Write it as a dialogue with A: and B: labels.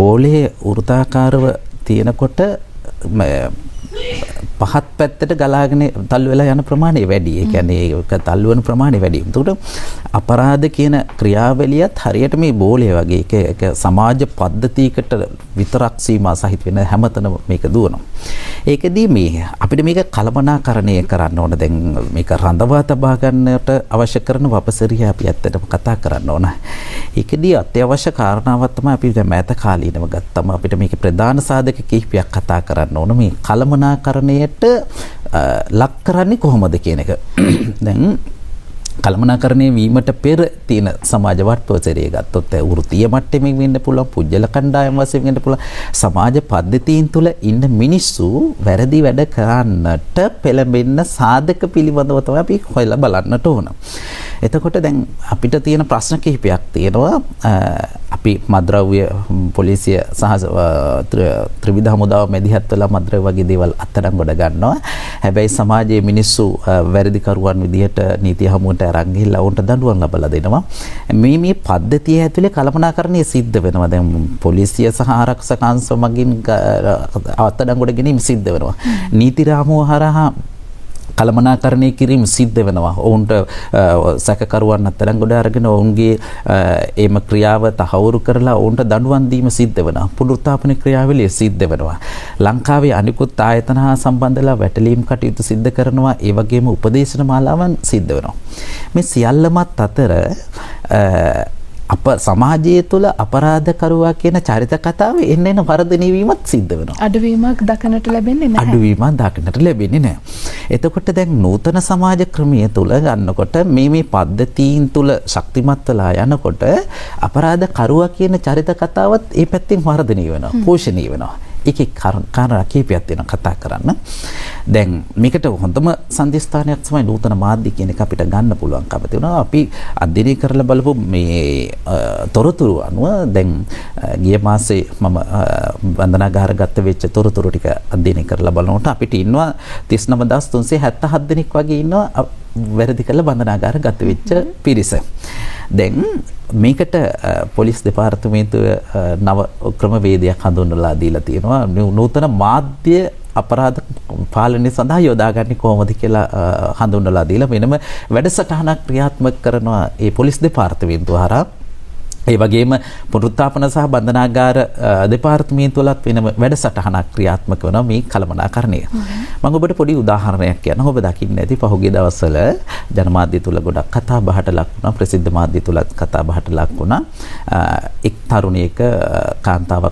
A: බෝලේ වෘත්තාකාරව තියෙනකොට පහත් පැත්තට ගලාගෙන තල්ලු වෙලා යන ප්‍රමාණය වැඩි. ඒ කියන්නේ ඒක තල්ලු වෙන ප්‍රමාණය වැඩි. ඒකට අපරාධ කියන ක්‍රියාවලියත් හරියට මේ බෝලේ වගේ ඒක සමාජ පද්ධතියකට විතරක් සීමා සහිත වෙන හැමතැනම මේක දුවනවා. ඒකදී මේ අපිට මේක කළමනාකරණය කරන්න ඕන. දැන් මේක රඳවා තබා ගන්නට අවශ්‍ය කරන වපසරිය අපි ඇත්තටම කතා කරන්න ඕන. ඒකදී අත්‍යවශ්‍ය කාරණාවක් තමයි අපි දැන් මෑත කාලීනව ගත්තම අපිට මේකේ ප්‍රධාන සාධක කිහිපයක් කතා කරන්න ඕන. මේ කළමනාකරණයට ලක් කරන්නේ කොහොමද කියන එක. දැන් කළමනාකරණය වීමට පෙර තියෙන සමාජ වටපිටාවචරය ගත්තොත් වෘත්තීය මට්ටමින් වෙන්න පුළුවන්, පුජ්‍යල කණ්ඩායම් වශයෙන් වෙන්න පුළුවන්. සමාජ පද්ධතීන් තුළ ඉන්න මිනිස්සු වැරදි වැඩ කරන්නට පෙළඹෙන්න සාධක පිළිබඳව තමයි අපි හොයලා බලන්නට ඕන. එතකොට දැන් අපිට තියෙන ප්‍රශ්න කිහිපයක් තියෙනවා. අපි මද්ද්‍රව්‍ය පොලිසිය සහ ත්‍රිවිධ හමුදාව මැදිහත් වෙලා මද්ද්‍රව්‍ය වගේ දේවල් අත්අඩංගුවට ගන්නවා. හැබැයි සමාජයේ මිනිස්සු වැරදිකරුවන් විදිහට නීතිය හමුවට අරන් ගිහිල්ලා උන්ට දඬුවම් ලබලා දෙනවා. මේ පද්ධතිය ඇතුලේ කළමනාකරණය සිද්ධ වෙනවා. දැන් පොලිසිය සහ ආරක්ෂක අංශ මගින් අත්අඩංගුවට ගැනීම සිද්ධ වෙනවා. නීති රාමුව හරහා කළමනාකරණය කිරීම සිද්ධ වෙනවා. ඔවුන්ට සැකකරුවන් අත්අඩංගුවට අරගෙන ඔවුන්ගේ එම ක්‍රියාව තහවුරු කරලා ඔවුන්ට දඬුවම් දීම සිද්ධ වෙනවා. පුනරුත්ථාපන ක්‍රියාවලිය සිද්ධ වෙනවා. ලංකාවේ අනිකුත් ආයතන හා සම්බන්ධලා වැටලීම් කටයුතු සිද්ධ කරනවා. ඒ වගේම උපදේශන මාලාවන් සිද්ධ වෙනවා. මේ සියල්ලමත් අතර අප සමාජය තුළ අපරාධකරුවා කියන චරිත කතාවේ එන්න වර්ධනය වීමත් සිද්ධ වෙනවා.
B: අඩුවීමක් දක්නට ලැබෙන්නේ නැහැ.
A: අඩුවීමක් දක්නට ලැබෙන්නේ නැහැ. එතකොට දැන් නූතන සමාජ ක්‍රමයේ තුල ගන්නකොට මේ පද්ධතීන් තුල ශක්තිමත් වෙලා යනකොට අපරාධකරුවා කියන චරිත කතාවත් ඒ පැත්තෙන් වර්ධනය වෙනවා, පෝෂණය වෙනවා. ඒකේ කාරණා කීපයක් තියෙනවා කතා කරන්න. දැන් මේකට හොඳම සම්දිස්ථානයක් තමයි නූතන මාධ්‍ය කියන එක අපිට ගන්න පුළුවන්කම තියෙනවා. අපි අධ්‍යයනය කරලා බලපු මේ තොරතුරු අනුව දැන් ගිය මාසේ මම වන්දනාගාරගත වෙච්ච තොරතුරු ටික අධ්‍යයනය කරලා බලනකොට අපිට ඉන්නවා 39377 දෙනෙක් වගේ ඉන්නවා වැරදි කරලා බන්ධනාගාරගත වෙච්ච පිරිස. දැන් මේකට පොලිස් දෙපාර්තමේන්තුව නව ක්‍රමවේදයක් හඳුන්වලා දීලා තියෙනවා. නූතන මාධ්‍ය අපරාධ පාලනය සඳහා යොදාගන්නේ කොහොමද කියලා හඳුන්වලා දීලා වෙනම වැඩසටහනක් ක්‍රියාත්මක කරනවා ඒ පොලිස් දෙපාර්තමේන්තුව හරහා. ඒ වගේම පුනරුත්ථාපන සහ බන්ධනාගාර දෙපාර්තමේන්තුවලත් වෙනම වැඩසටහනක් ක්‍රියාත්මක වෙනවා මේ කළමනාකරණය. මම ඔබට පොඩි උදාහරණයක් කියන්නම්. ඔබ දකින්න ඇති පහුගිය දවස්වල ජනමාධ්‍ය තුල ගොඩක් කතා බහට ලක් වුණා. ප්‍රසිද්ධ මාධ්‍ය තුලත් කතා බහට ලක් වුණා. එක් තරුණියක කාන්තාවක්